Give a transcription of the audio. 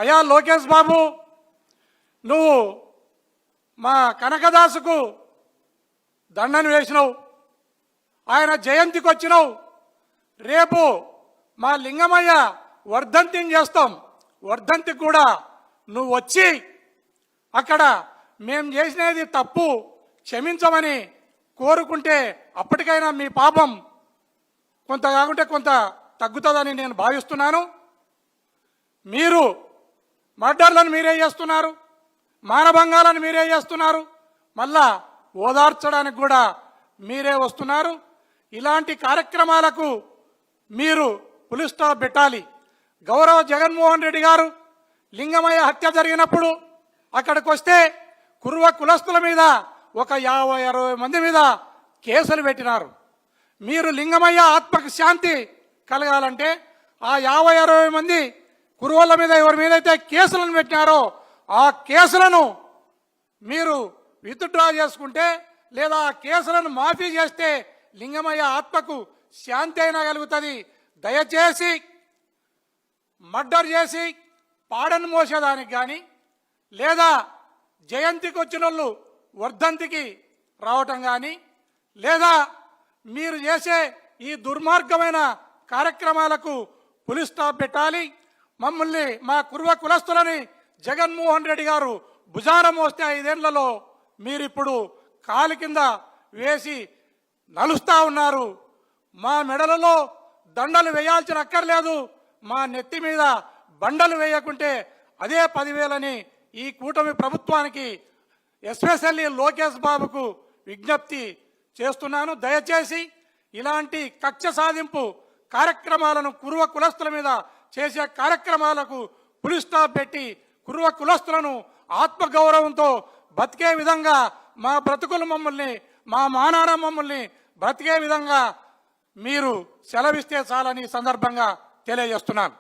అయ్యా లోకేష్ బాబు, నువ్వు మా కనకదాసుకు దండను వేసినావు, ఆయన జయంతికి వచ్చినావు. రేపు మా లింగమయ్య వర్ధంతిని చేస్తాం. వర్ధంతికి కూడా నువ్వు వచ్చి అక్కడ మేము చేసినది తప్పు క్షమించమని కోరుకుంటే అప్పటికైనా మీ పాపం కొంత కాకుంటే కొంత తగ్గుతుందని నేను భావిస్తున్నాను. మీరు మర్డర్లను మీరే చేస్తున్నారు, మానభంగాలను మీరే చేస్తున్నారు, మళ్ళా ఓదార్చడానికి కూడా మీరే వస్తున్నారు. ఇలాంటి కార్యక్రమాలకు మీరు పులి స్టాప్ పెట్టాలి. గౌరవ జగన్మోహన్ రెడ్డి గారు లింగమయ్య హత్య జరిగినప్పుడు అక్కడికి వస్తే కుర్వ కులస్తుల మీద ఒక 50-60 మంది మీద కేసులు పెట్టినారు. మీరు లింగమయ్య ఆత్మకు శాంతి కలగాలంటే ఆ 50-60 మంది కురువల మీద ఎవరి మీదైతే కేసులను పెట్టినారో ఆ కేసులను మీరు విత్డ్రా చేసుకుంటే లేదా ఆ కేసులను మాఫీ చేస్తే లింగమయ్య ఆత్మకు శాంతి అయినా కలుగుతుంది. దయచేసి మర్డర్ చేసి పాడను మోసేదానికి కానీ లేదా జయంతికి వచ్చిన వాళ్ళు వర్ధంతికి రావటం కానీ లేదా మీరు చేసే ఈ దుర్మార్గమైన కార్యక్రమాలకు పులి స్టాప్ పెట్టాలి. మమ్మల్ని మా కుర్వ కులస్తులని జగన్మోహన్ రెడ్డి గారు భుజాన మోస్తే 5 ఏళ్లలో మీరిప్పుడు కాలు కింద వేసి నలుస్తా ఉన్నారు. మా మెడలలో దండలు వేయాల్సిన అక్కర్లేదు, మా నెత్తి మీద బండలు వేయకుంటే అదే 10,000 ఈ కూటమి ప్రభుత్వానికి ఎస్పెషల్లీ లోకేష్ బాబుకు విజ్ఞప్తి చేస్తున్నాను. దయచేసి ఇలాంటి కక్ష సాధింపు కార్యక్రమాలను కుర్వ కులస్తుల మీద చేసే కార్యక్రమాలకు పులి స్టాప్ పెట్టి కుర్వ కులస్తులను ఆత్మగౌరవంతో బతికే విధంగా మా బ్రతుకులు మమ్మల్ని మా మానాన మమ్మల్ని బ్రతికే విధంగా మీరు సెలవిస్తే చాలని సందర్భంగా తెలియజేస్తున్నాను.